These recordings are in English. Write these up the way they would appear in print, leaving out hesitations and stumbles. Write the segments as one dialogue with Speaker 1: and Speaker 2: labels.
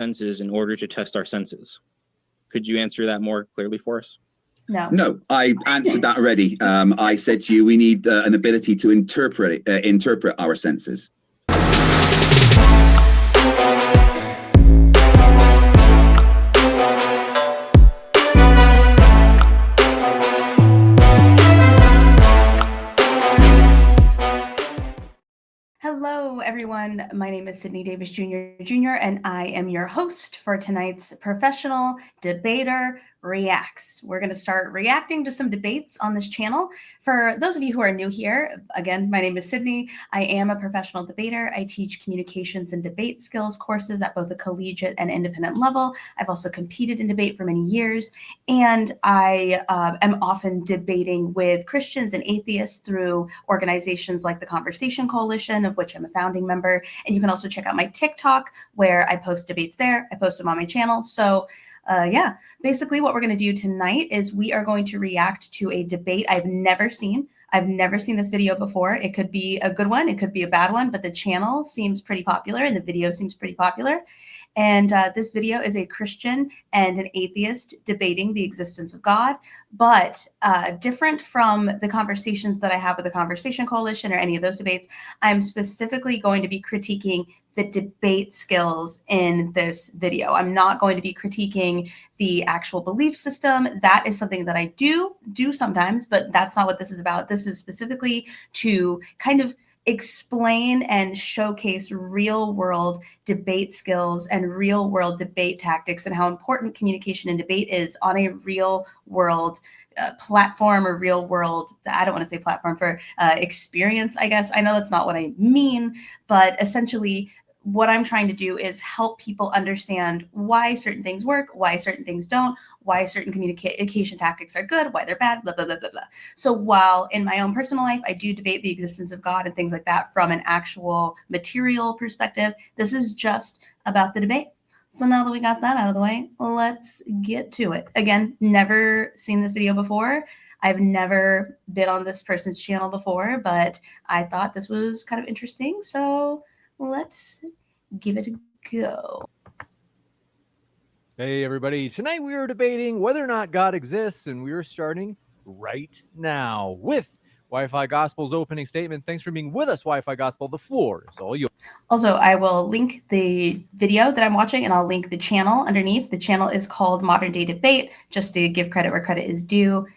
Speaker 1: senses in order to test our senses. Could you answer that more clearly for us?
Speaker 2: No, I answered that already. I said to you, we need an ability to interpret our senses.
Speaker 3: Hello, everyone. My name is Sydney Davis Jr., and I am your host for tonight's Professional Debater Reacts. We're going to start reacting to some debates on this channel. For those of you who are new here, again, my name is Sydney. I am a professional debater. I teach communications and debate skills courses at both a collegiate and independent level. I've also competed in debate for many years, and I am often debating with Christians and atheists through organizations like the Conversation Coalition, of which I'm a founding member. And you can also check out my TikTok, where I post debates there. I post them on my channel. So yeah, basically what we're going to do tonight is we are going to react to a debate I've never seen. I've never seen this video before. It could be a good one, it could be a bad one, but the channel seems pretty popular and the video seems pretty popular. And this video is a Christian and an atheist debating the existence of God, but different from the conversations that I have with the Conversation Coalition or any of those debates. I'm specifically going to be critiquing the debate skills in this video. I'm not going to be critiquing the actual belief system. That is something that I do sometimes, but that's not what this is about. This is specifically to kind of explain and showcase real world debate skills and real world debate tactics and how important communication and debate is on a real world platform or real world, I don't want to say platform, for experience, I guess. I know that's not what I mean, but essentially what I'm trying to do is help people understand why certain things work, why certain things don't, why certain communication tactics are good, why they're bad, blah, blah, blah, blah, blah. So while in my own personal life, I do debate the existence of God and things like that from an actual material perspective, this is just about the debate. So now that we got that out of the way, let's get to it. Again, never seen this video before. I've never been on this person's channel before, but I thought this was kind of interesting. So let's give it a go.
Speaker 4: Hey, everybody. Tonight we are debating whether or not God exists, and we are starting right now with Wi-Fi Gospel's opening statement. Thanks for being with us, Wi-Fi Gospel. The floor is all yours.
Speaker 3: Also, I will link the video that I'm watching, and I'll link the channel underneath. The channel is called Modern Day Debate, just to give credit where credit is due.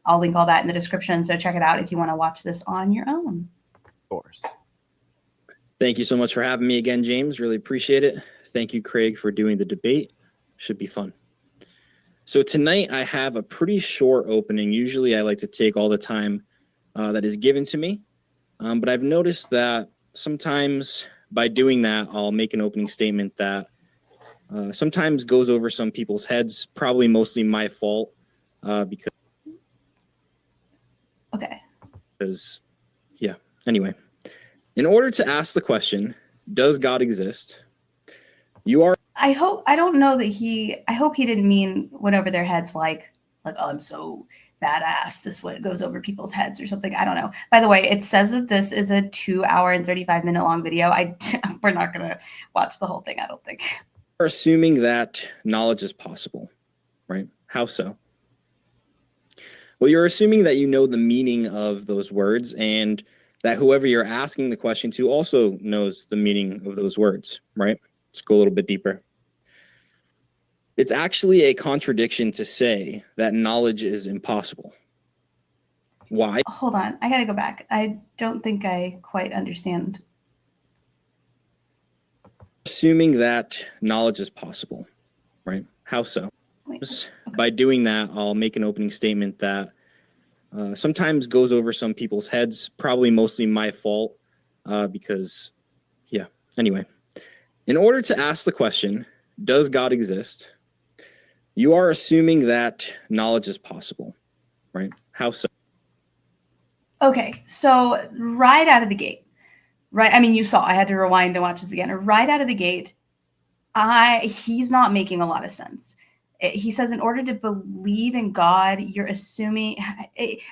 Speaker 3: I'll link all that in the description, so check it out if you want to watch this on your own.
Speaker 4: Of course.
Speaker 1: Thank you so much for having me again, James. Really appreciate it. Thank you, Craig, for doing the debate. Should be fun. So tonight I have a pretty short opening. Usually I like to take all the time that is given to me. But I've noticed that sometimes by doing that, I'll make an opening statement that sometimes goes over some people's heads, probably mostly my fault because yeah, anyway. In order to ask the question, does God exist? I hope he didn't mean went over their heads like, oh, I'm so badass, this way it goes over people's heads or something. I don't know. By the way, it says that this is a 2 hour and 35-minute long video. We're not going to watch the whole thing, I don't think. We're assuming that knowledge is possible, right? How so? Well, you're assuming that you know the meaning of those words and that whoever you're asking the question to also knows the meaning of those words, right? Let's go a little bit deeper. It's actually a contradiction to say that knowledge is impossible. Why?
Speaker 3: Hold on, I gotta go back. I don't think I quite understand.
Speaker 1: Assuming that knowledge is possible, right? How so?
Speaker 3: Wait, okay.
Speaker 1: By doing that, I'll make an opening statement that sometimes goes over some people's heads, probably mostly my fault because, yeah, anyway. In order to ask the question, does God exist? You are assuming that knowledge is possible, right? How so?
Speaker 3: Okay, so right out of the gate, right? I mean, you saw, I had to rewind and watch this again. Right out of the gate, he's not making a lot of sense. He says, in order to believe in God, you're assuming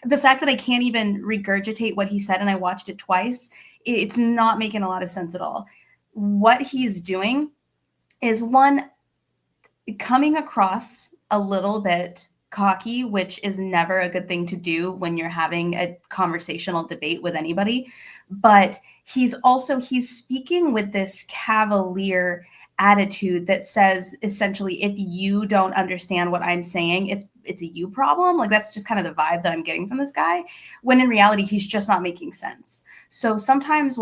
Speaker 3: the fact that I can't even regurgitate what he said and I watched it twice, it's not making a lot of sense at all. What he's doing is, one, coming across a little bit cocky, which is never a good thing to do when you're having a conversational debate with anybody. But he's speaking with this cavalier attitude that says, essentially, if you don't understand what I'm saying, it's a you problem. Like, that's just kind of the vibe that I'm getting from this guy, when in reality, he's just not making sense. So sometimes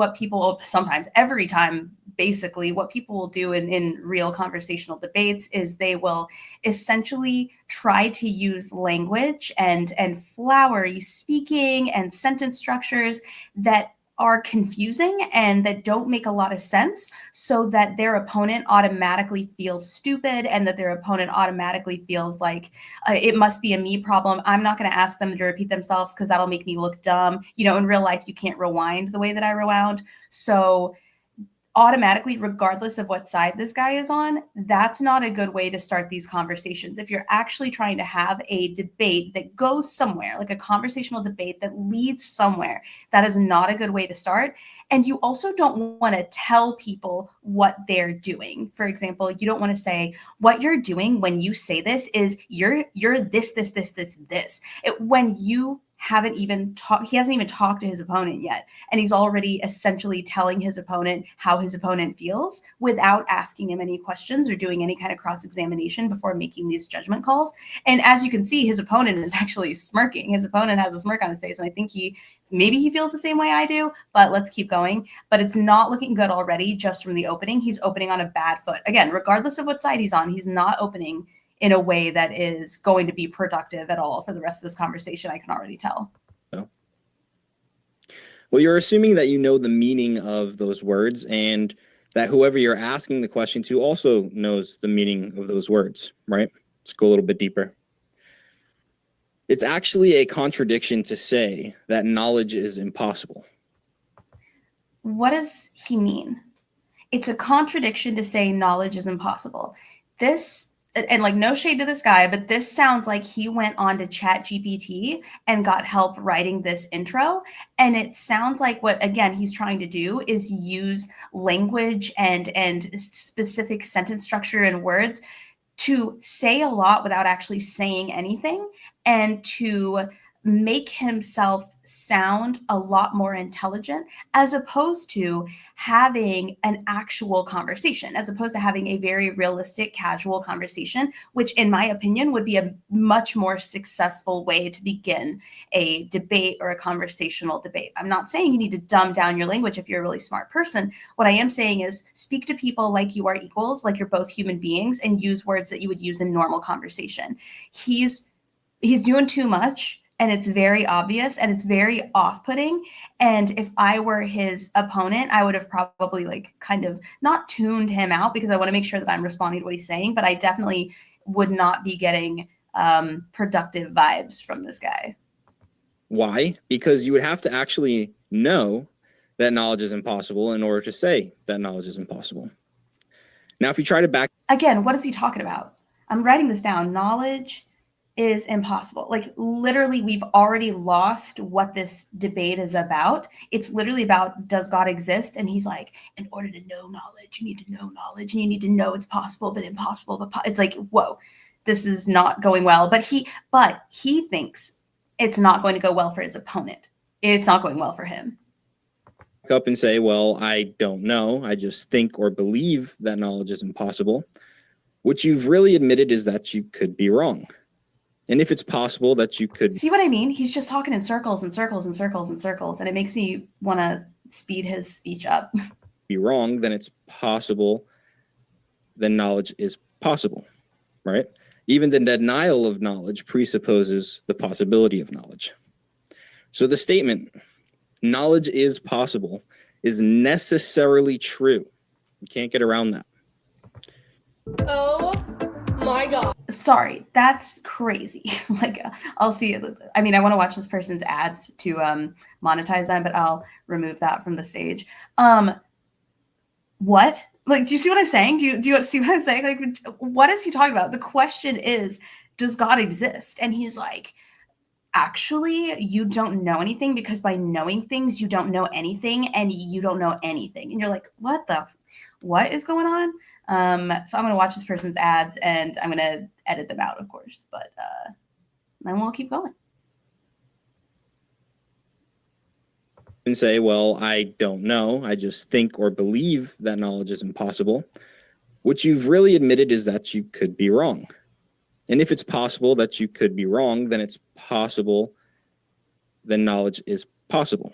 Speaker 3: every time, basically, what people will do in real conversational debates is they will essentially try to use language and flowery speaking and sentence structures that are confusing and that don't make a lot of sense, so that their opponent automatically feels stupid and that their opponent automatically feels like it must be a me problem. I'm not going to ask them to repeat themselves because that'll make me look dumb. In real life, you can't rewind the way that I rewound. So automatically, regardless of what side this guy is on, that's not a good way to start these conversations. If you're actually trying to have a debate that goes somewhere, like a conversational debate that leads somewhere, that is not a good way to start. And you also don't want to tell people what they're doing. For example, you don't want to say, what you're doing when you say this is you're this. When you haven't even talked, he hasn't even talked to his opponent yet, and he's already essentially telling his opponent how his opponent feels without asking him any questions or doing any kind of cross-examination before making these judgment calls. And as you can see, his opponent is actually smirking. His opponent has a smirk on his face, and I think maybe he feels the same way I do, but let's keep going. But it's not looking good already just from the opening. He's opening on a bad foot. Again, regardless of what side he's on, he's not opening in a way that is going to be productive at all for the rest of this conversation. I can already tell.
Speaker 1: Well, you're assuming that you know the meaning of those words and that whoever you're asking the question to also knows the meaning of those words, right? Let's go a little bit deeper. It's actually a contradiction to say that knowledge is impossible.
Speaker 3: What does he mean? It's a contradiction to say knowledge is impossible. And like, no shade to this guy, but this sounds like he went on to ChatGPT and got help writing this intro. And it sounds like what, again, he's trying to do is use language and specific sentence structure and words to say a lot without actually saying anything, and to make himself sound a lot more intelligent, as opposed to having an actual conversation, as opposed to having a very realistic, casual conversation, which in my opinion would be a much more successful way to begin a debate or a conversational debate. I'm not saying you need to dumb down your language if you're a really smart person. What I am saying is speak to people like you are equals, like you're both human beings, and use words that you would use in normal conversation. He's doing too much, and it's very obvious, and it's very off-putting. And if I were his opponent, I would have probably kind of not tuned him out, because I want to make sure that I'm responding to what he's saying, but I definitely would not be getting productive vibes from this guy.
Speaker 1: Why? Because you would have to actually know that knowledge is impossible in order to say that knowledge is impossible. Now, if you try to back...
Speaker 3: Again, what is he talking about? I'm writing this down. Knowledge is impossible. Like, literally, we've already lost what this debate is about. It's literally about, does God exist? And he's like, in order to know knowledge, you need to know knowledge, and you need to know it's possible, but impossible. It's like, whoa, this is not going well. But he thinks it's not going to go well for his opponent. It's not going well for him.
Speaker 1: Up and say, well, I don't know. I just think or believe that knowledge is impossible. What you've really admitted is that you could be wrong. And if it's possible that you could...
Speaker 3: See what I mean? He's just talking in circles and circles and circles and circles, and it makes me want to speed his speech up.
Speaker 1: ...be wrong, then it's possible, then knowledge is possible, right? Even the denial of knowledge presupposes the possibility of knowledge. So the statement, knowledge is possible, is necessarily true. You can't get around that.
Speaker 5: Oh my God.
Speaker 3: Sorry, that's crazy. I'll see it. I mean, I want to watch this person's ads to monetize them, but I'll remove that from the stage. What? Do you see what I'm saying? Do you see what I'm saying? What is he talking about? The question is, does God exist? And he's like, actually, you don't know anything, because by knowing things, you don't know anything, and you don't know anything. And you're like, what is going on? So I'm going to watch this person's ads and I'm going to edit them out, of course, but then we'll keep going.
Speaker 1: And say, well, I don't know. I just think or believe that knowledge is impossible. What you've really admitted is that you could be wrong. And if it's possible that you could be wrong, then it's possible, then knowledge is possible,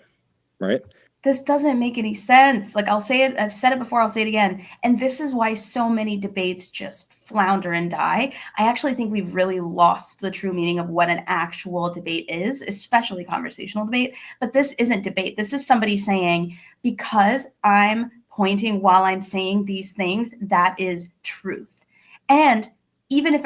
Speaker 1: right?
Speaker 3: This doesn't make any sense. Like, I'll say it, I've said it before, I'll say it again. And this is why so many debates just flounder and die. I actually think we've really lost the true meaning of what an actual debate is, especially conversational debate. But this isn't debate. This is somebody saying, because I'm pointing while I'm saying these things, that is truth. And even if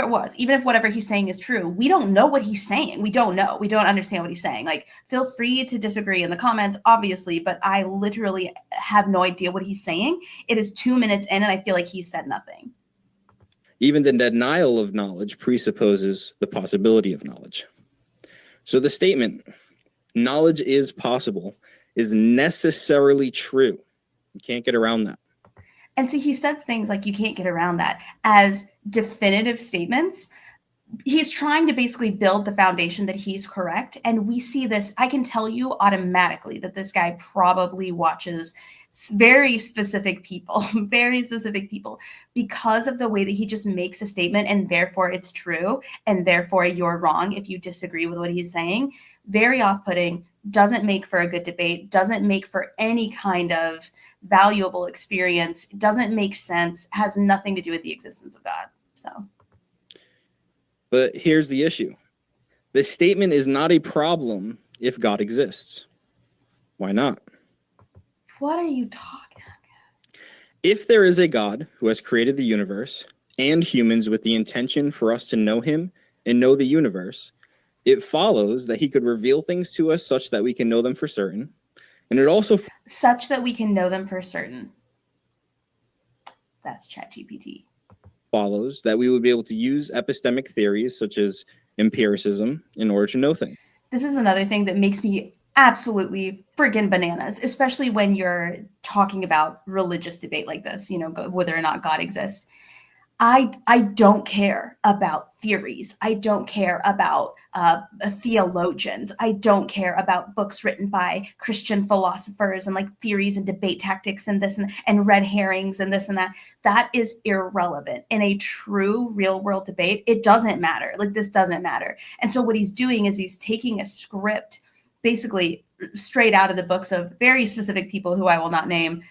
Speaker 3: whatever he's saying is true, we don't know what he's saying. We don't know. We don't understand what he's saying. Like, feel free to disagree in the comments, obviously, but I literally have no idea what he's saying. It is 2 minutes in and I feel like he said nothing.
Speaker 1: Even the denial of knowledge presupposes the possibility of knowledge. So the statement, knowledge is possible, is necessarily true. You can't get around that.
Speaker 3: And so he says things like you can't get around that as definitive statements. He's trying to basically build the foundation that he's correct. And we see this. I can tell you automatically that this guy probably watches very specific people because of the way that he just makes a statement and therefore it's true and therefore you're wrong if you disagree with what he's saying. Very off-putting, doesn't make for a good debate, doesn't make for any kind of valuable experience, doesn't make sense, has nothing to do with the existence of God. So.
Speaker 1: But here's the issue. This statement is not a problem if God exists. Why not?
Speaker 3: What are you talking about?
Speaker 1: If there is a God who has created the universe and humans with the intention for us to know him and know the universe, it follows that he could reveal things to us such that we can know them for certain. And it also
Speaker 3: such that we can know them for certain. That's ChatGPT.
Speaker 1: Follows that we would be able to use epistemic theories such as empiricism in order to know things.
Speaker 3: This is another thing that makes me absolutely friggin' bananas, especially when you're talking about religious debate like this, you know, whether or not God exists. I don't care about theories. I don't care about theologians. I don't care about books written by Christian philosophers and like theories and debate tactics and this and red herrings and this and that. That is irrelevant. In a true real world debate, it doesn't matter. Like, this doesn't matter. And so what he's doing is he's taking a script basically straight out of the books of very specific people who I will not name,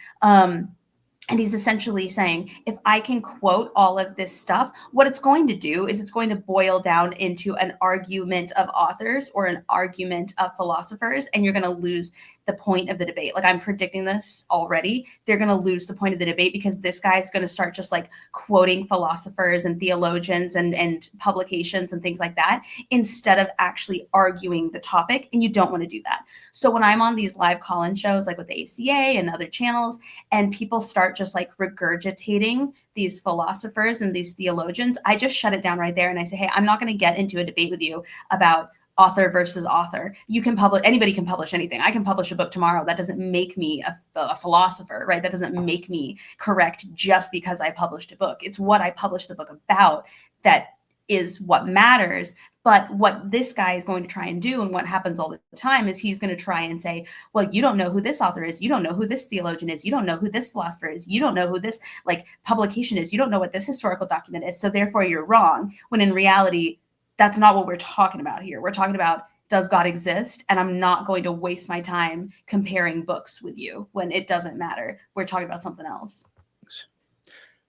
Speaker 3: and he's essentially saying, if I can quote all of this stuff, what it's going to do is it's going to boil down into an argument of authors or an argument of philosophers, and you're going to lose the point of the debate. Like, I'm predicting this already. They're going to lose the point of the debate because this guy's going to start just like quoting philosophers and theologians and publications and things like that instead of actually arguing the topic. And you don't want to do that. So when I'm on these live call-in shows, like with the ACA and other channels, and people start just like regurgitating these philosophers and these theologians, I just shut it down right there. And I say, hey, I'm not going to get into a debate with you about author versus author. You can publish, anybody can publish anything. I can publish a book tomorrow. That doesn't make me a philosopher, right? That doesn't make me correct just because I published a book. It's what I published the book about that is what matters. But what this guy is going to try and do, and what happens all the time, is he's going to try and say, well, you don't know who this author is. You don't know who this theologian is. You don't know who this philosopher is. You don't know who this like publication is. You don't know what this historical document is. So therefore you're wrong. When in reality, that's not what we're talking about here. We're talking about, does God exist? And I'm not going to waste my time comparing books with you when it doesn't matter. We're talking about something else.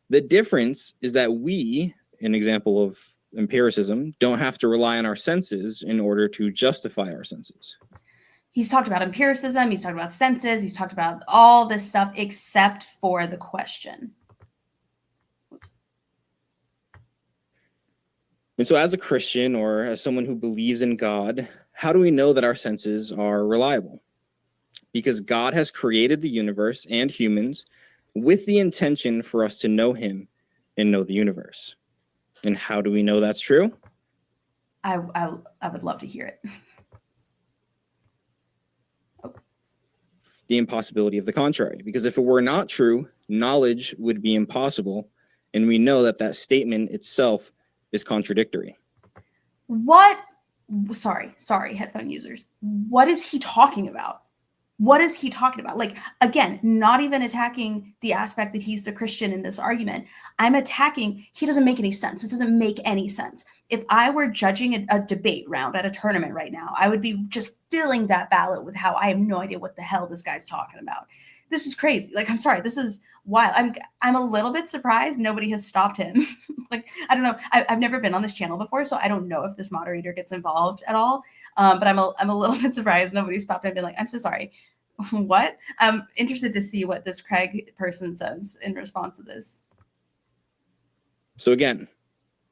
Speaker 1: The difference is that we, an example of empiricism, don't have to rely on our senses in order to justify our senses.
Speaker 3: He's talked about empiricism. He's talked about senses. He's talked about all this stuff except for the question. Oops.
Speaker 1: And so as a Christian or as someone who believes in God, how do we know that our senses are reliable? Because God has created the universe and humans with the intention for us to know him and know the universe. And how do we know that's true?
Speaker 3: I would love to hear it.
Speaker 1: The impossibility of the contrary. Because if it were not true, knowledge would be impossible And we know that that statement itself is contradictory.
Speaker 3: What? Sorry, headphone users. What is he talking about? What is he talking about? Like, again, not even attacking the aspect that he's the Christian in this argument. I'm attacking, he doesn't make any sense. This doesn't make any sense. If I were judging a debate round at a tournament right now, I would be just filling that ballot with how I have no idea what the hell this guy's talking about. This is crazy. Like, I'm sorry, this is wild. I'm a little bit surprised nobody has stopped him. Like, I don't know. I've never been on this channel before, so I don't know if this moderator gets involved at all. But I'm a little bit surprised nobody stopped him and been like, I'm so sorry. What? I'm interested to see what this Craig person says in response to this.
Speaker 1: So again,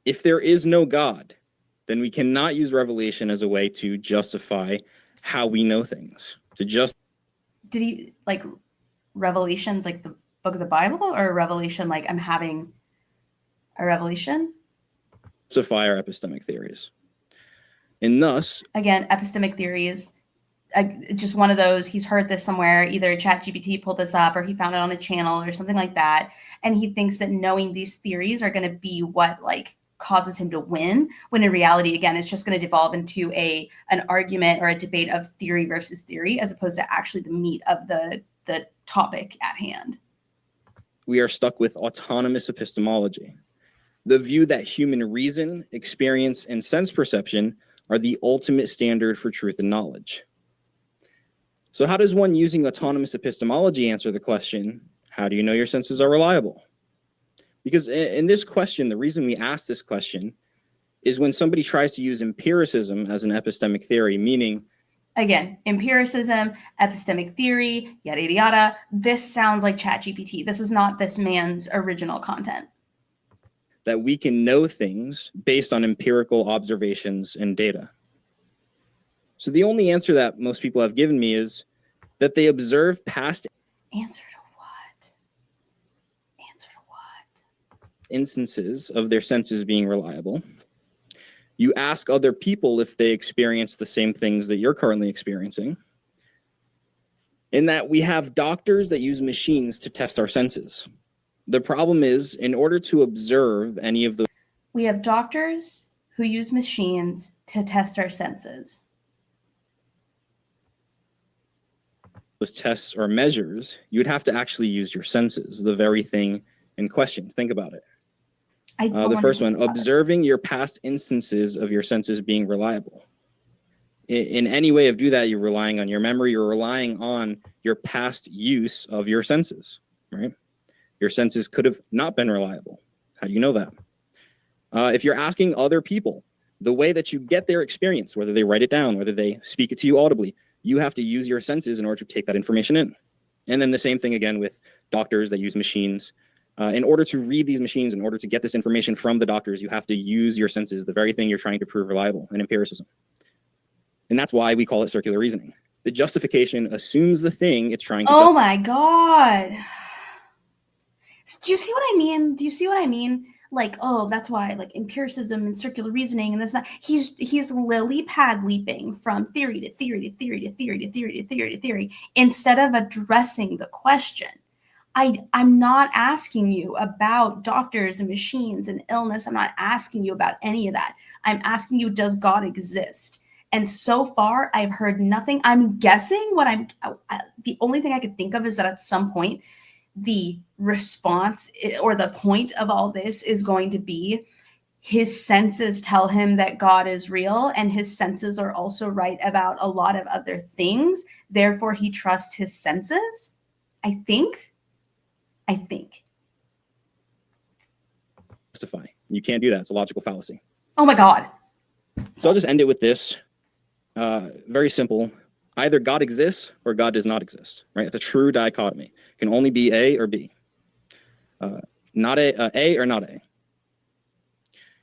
Speaker 1: if there is no God, then we cannot use revelation as a way to justify how we know things. To just
Speaker 3: Did he like revelations like the book of the Bible, or revelation like I'm having a revelation?
Speaker 1: Justify our epistemic theories. And thus,
Speaker 3: again, epistemic theories, just one of those, he's heard this somewhere, either ChatGPT pulled this up or he found it on a channel or something like that. And he thinks that knowing these theories are going to be what like causes him to win, when in reality, again, it's just going to devolve into an argument or a debate of theory versus theory, as opposed to actually the meat of the topic at hand.
Speaker 1: We are stuck with autonomous epistemology, the view that human reason, experience, and sense perception are the ultimate standard for truth and knowledge. So how does one using autonomous epistemology answer the question, how do you know your senses are reliable? Because in this question, the reason we ask this question is when somebody tries to use empiricism as an epistemic theory, meaning,
Speaker 3: again, empiricism, epistemic theory, yada, yada, yada. This sounds like ChatGPT. This is not this man's original content.
Speaker 1: that we can know things based on empirical observations and data. So the only answer that most people have given me is that they observe past
Speaker 3: Answer to what? Answer to what?
Speaker 1: instances of their senses being reliable. You ask other people if they experience the same things that you're currently experiencing. In that we have doctors that use machines to test our senses. The problem is, in order to observe any of
Speaker 3: We have doctors who use machines to test our senses.
Speaker 1: those tests or measures, you would have to actually use your senses, the very thing in question. Think about it. The first one, observing your past instances of your senses being reliable. In any way of do that, you're relying on your memory, you're relying on your past use of your senses, right? Your senses could have not been reliable. How do you know that? If you're asking other people, the way that you get their experience, whether they write it down, whether they speak it to you audibly, you have to use your senses in order to take that information in. And then the same thing again with doctors that use machines. In order to read these machines, in order to get this information from the doctors, you have to use your senses, the very thing you're trying to prove reliable in empiricism. And that's why we call it circular reasoning. The justification assumes the thing it's trying to
Speaker 3: Oh my God. Do you see what I mean? Do you see what I mean? Like, oh, that's why, like, empiricism and circular reasoning and this and that. He's lily pad leaping from theory to theory to theory to theory to theory to theory to theory instead of addressing the question. I'm not asking you about doctors and machines and illness. I'm not asking you about any of that. I'm asking you, does God exist? And so far, I've heard nothing. I'm guessing the only thing I could think of is that at some point, the response or the point of all this is going to be his senses tell him that God is real, and his senses are also right about a lot of other things. Therefore, he trusts his senses. I think.
Speaker 1: justify. You can't do that. It's a logical fallacy.
Speaker 3: Oh my God.
Speaker 1: So I'll just end it with this. Very simple. Either God exists or God does not exist, right? It's a true dichotomy. It can only be A or B. Not A or not A.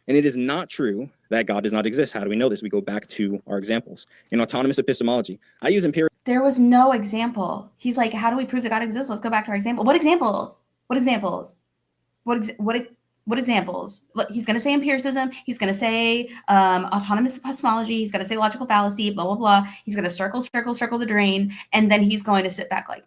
Speaker 1: And it is not true that God does not exist. How do we know this? We go back to our examples. In autonomous epistemology, I use empirical.
Speaker 3: There was no example. He's like, how do we prove that God exists? Let's go back to our example. What examples? What examples? What examples? Look, he's going to say empiricism. He's going to say autonomous epistemology. He's going to say logical fallacy, blah, blah, blah. He's going to circle the drain. And then he's going to sit back like,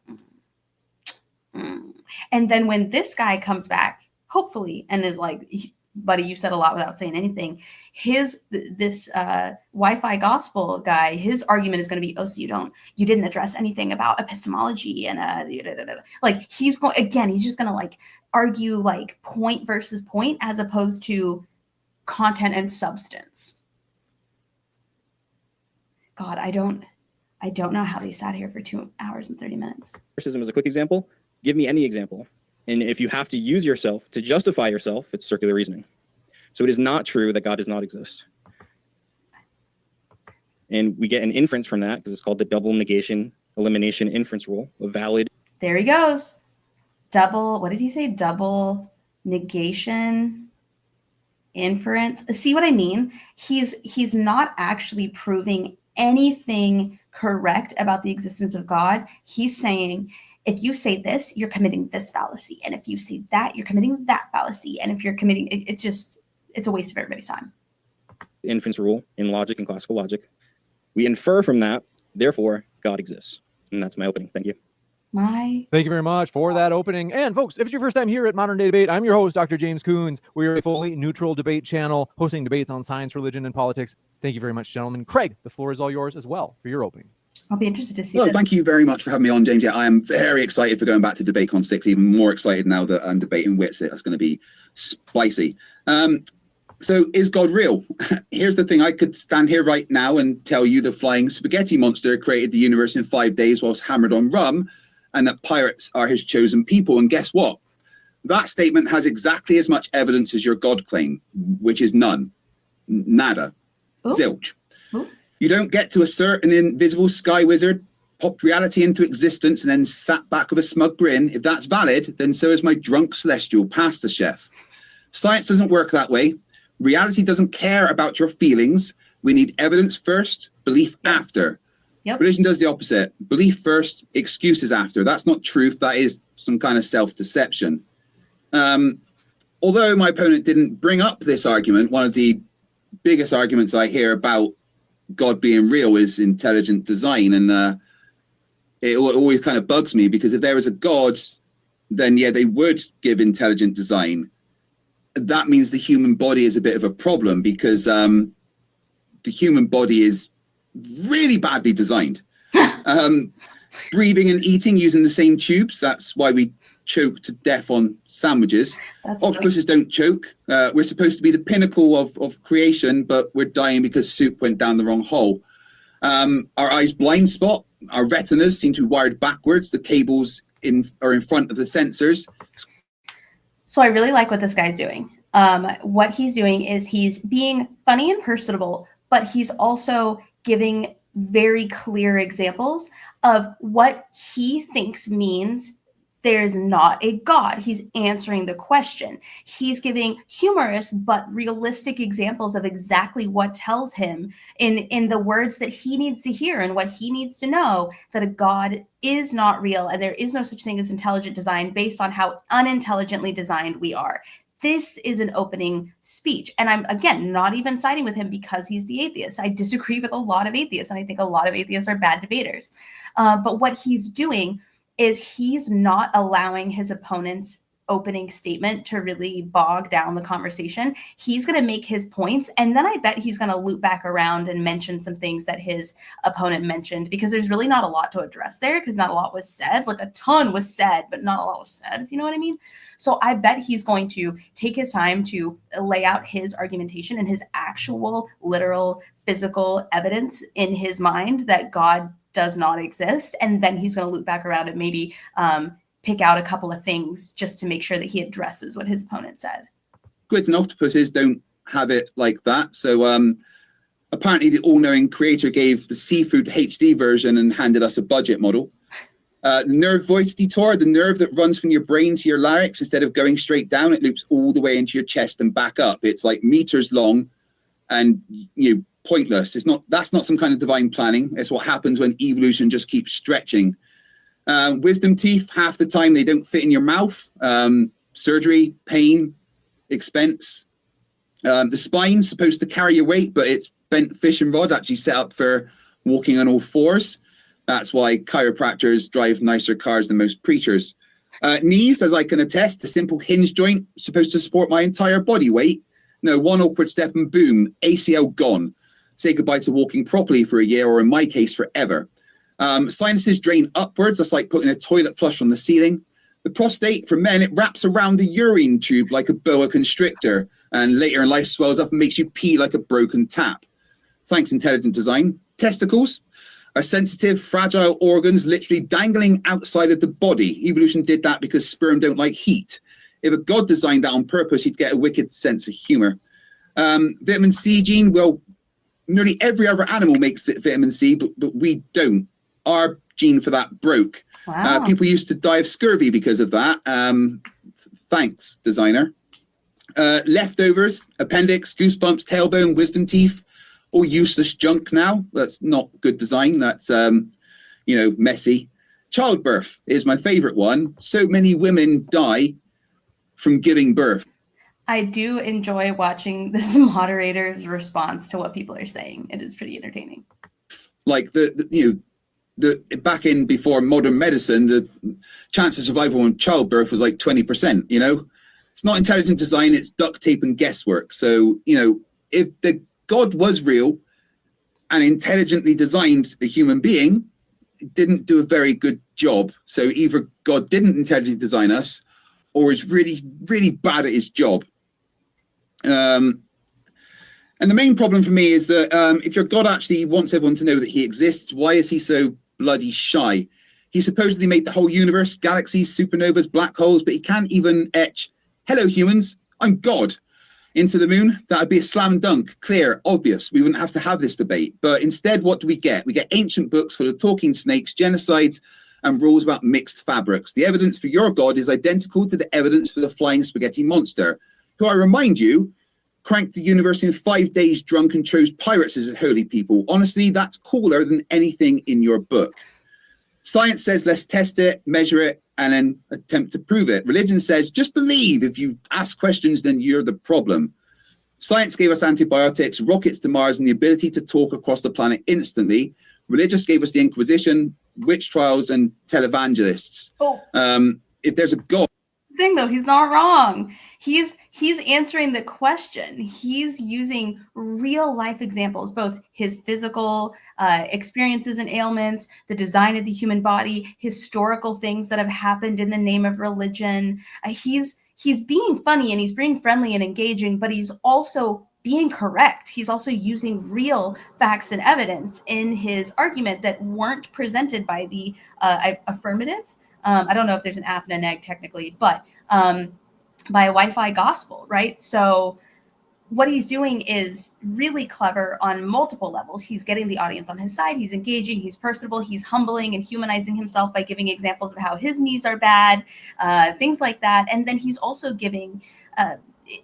Speaker 3: And then when this guy comes back, hopefully, and is like, buddy, you said a lot without saying anything. This Wi-Fi gospel guy, his argument is going to be, oh, so you didn't address anything about epistemology and like he's going again. He's just going to like argue like point versus point as opposed to content and substance. God, I don't know how they sat here for 2 hours and 30 minutes.
Speaker 1: Racism is a quick example. Give me any example. And if you have to use yourself to justify yourself, it's circular reasoning. So it is not true that God does not exist. And we get an inference from that because it's called the double negation elimination inference rule, a valid.
Speaker 3: There he goes. What did he say? Double negation inference. See what I mean? He's not actually proving anything correct about the existence of God. He's saying, if you say this, you're committing this fallacy. And if you say that, you're committing that fallacy. And if you're committing, it's a waste of everybody's time.
Speaker 1: Inference rule in logic and classical logic. We infer from that, therefore, God exists. And that's my opening. Thank you.
Speaker 4: Thank you very much for that opening. And folks, if it's your first time here at Modern Day Debate, I'm your host, Dr. James Coons. We are a fully neutral debate channel hosting debates on science, religion, and politics. Thank you very much, gentlemen. Craig, the floor is all yours as well for your opening.
Speaker 3: I'll be interested to see.
Speaker 2: Well, thank you very much for having me on, James. Yeah, I am very excited for going back to DebateCon 6, even more excited now that I'm debating Witsit. That's going to be spicy. So is God real? Here's the thing. I could stand here right now and tell you the flying spaghetti monster created the universe in 5 days whilst hammered on rum, and that pirates are his chosen people. And guess what? That statement has exactly as much evidence as your God claim, which is none. Nada.
Speaker 3: Ooh.
Speaker 2: Zilch.
Speaker 3: Ooh.
Speaker 2: You don't get to assert an invisible sky wizard, popped reality into existence, and then sat back with a smug grin. If that's valid, then so is my drunk celestial pasta chef. Science doesn't work that way. Reality doesn't care about your feelings. We need evidence first, belief after.
Speaker 3: Yep.
Speaker 2: Religion does the opposite. Belief first, excuses after. That's not truth. That is some kind of self-deception. Although my opponent didn't bring up this argument, one of the biggest arguments I hear about God being real is intelligent design. And it always kind of bugs me, because if there was a God, then yeah, they would give intelligent design. That means the human body is a bit of a problem, because the human body is really badly designed. Breathing and eating using the same tubes. That's why we choke to death on sandwiches. Octopuses don't choke. We're supposed to be the pinnacle of creation, but we're dying because soup went down the wrong hole. Our eyes blind spot. Our retinas seem to be wired backwards. The cables are in front of the sensors.
Speaker 3: So I really like what this guy's doing. What he's doing is he's being funny and personable, but he's also giving very clear examples of what he thinks means there's not a God. He's answering the question. He's giving humorous but realistic examples of exactly what tells him in the words that he needs to hear and what he needs to know, that a God is not real and there is no such thing as intelligent design based on how unintelligently designed we are. This is an opening speech. And I'm, again, not even siding with him because he's the atheist. I disagree with a lot of atheists, and I think a lot of atheists are bad debaters. But what he's doing is he's not allowing his opponent's opening statement to really bog down the conversation. He's going to make his points, and then I bet he's going to loop back around and mention some things that his opponent mentioned, because there's really not a lot to address there, because not a lot was said. Like, a ton was said, but not a lot was said, if you know what I mean. So I bet he's going to take his time to lay out his argumentation and his actual, literal, physical evidence in his mind that God does not exist, and then he's going to loop back around and maybe pick out a couple of things just to make sure that he addresses what his opponent said.
Speaker 2: Squids and octopuses don't have it like that. So apparently the all-knowing creator gave the seafood HD version and handed us a budget model. The nerve voice detour, the nerve that runs from your brain to your larynx, instead of going straight down, it loops all the way into your chest and back up. It's like meters long and pointless. That's not some kind of divine planning. It's what happens when evolution just keeps stretching. Wisdom teeth, half the time they don't fit in your mouth. Surgery, pain, expense. The spine's supposed to carry your weight, but it's bent fishing rod, actually set up for walking on all fours. That's why chiropractors drive nicer cars than most preachers. Knees, as I can attest, a simple hinge joint supposed to support my entire body weight. No, one awkward step and boom, ACL gone. Say goodbye to walking properly for a year, or in my case, forever. Sinuses drain upwards. That's like putting a toilet flush on the ceiling. The prostate, for men, it wraps around the urine tube like a boa constrictor, and later in life swells up and makes you pee like a broken tap. Thanks, intelligent design. Testicles are sensitive, fragile organs literally dangling outside of the body. Evolution did that because sperm don't like heat. If a god designed that on purpose, you'd get a wicked sense of humor. Vitamin C gene, well, nearly every other animal makes it vitamin C, but we don't. Our gene for that broke.
Speaker 3: Wow.
Speaker 2: People used to die of scurvy because of that. Thanks, designer. Leftovers, appendix, goosebumps, tailbone, wisdom teeth, all useless junk now. That's not good design. That's, messy. Childbirth is my favorite one. So many women die from giving birth.
Speaker 3: I do enjoy watching this moderator's response to what people are saying. It is pretty entertaining.
Speaker 2: Like the back in before modern medicine, the chance of survival in childbirth was like 20%, It's not intelligent design, it's duct tape and guesswork. So, if the God was real and intelligently designed a human being, it didn't do a very good job. So either God didn't intelligently design us, or is really, really bad at his job. And the main problem for me is that if your God actually wants everyone to know that he exists, why is he so bloody shy? He supposedly made the whole universe, galaxies, supernovas, black holes, but he can't even etch, "Hello, humans, I'm God," into the moon. That would be a slam dunk, clear, obvious. We wouldn't have to have this debate. But instead, what do we get? We get ancient books full of talking snakes, genocides, and rules about mixed fabrics. The evidence for your God is identical to the evidence for the flying spaghetti monster, who, I remind you, cranked the universe in 5 days drunk and chose pirates as his holy people. Honestly, that's cooler than anything in your book. Science says let's test it, measure it, and then attempt to prove it. Religion says just believe. If you ask questions, then you're the problem. Science gave us antibiotics, rockets to Mars, and the ability to talk across the planet instantly. Religious gave us the Inquisition, witch trials, and televangelists. If there's a God,
Speaker 3: thing though, he's not wrong. He's answering the question. He's using real life examples, both his physical experiences and ailments, the design of the human body, historical things that have happened in the name of religion. He's being funny and he's being friendly and engaging, but he's also being correct. He's also using real facts and evidence in his argument that weren't presented by the affirmative. I don't know if there's an F and an egg technically, but by a Wi-Fi gospel, right? So what he's doing is really clever on multiple levels. He's getting the audience on his side. He's engaging. He's personable. He's humbling and humanizing himself by giving examples of how his knees are bad, things like that. And then he's also giving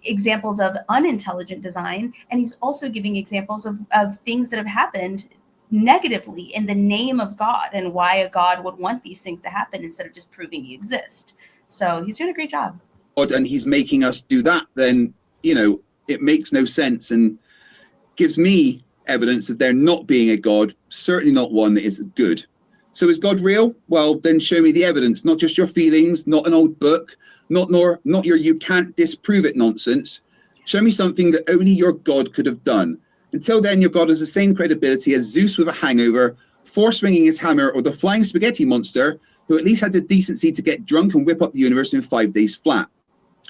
Speaker 3: examples of unintelligent design. And he's also giving examples of things that have happened negatively in the name of God and why a God would want these things to happen instead of just proving he exists. So he's doing a great job.
Speaker 2: And he's making us do that, then, it makes no sense and gives me evidence of there not being a God, certainly not one that is good. So is God real? Well, then show me the evidence, not just your feelings, not an old book, not your "you can't disprove it" nonsense. Show me something that only your God could have done. Until then, your God has the same credibility as Zeus with a hangover, Thor swinging his hammer, or the flying spaghetti monster, who at least had the decency to get drunk and whip up the universe in 5 days flat.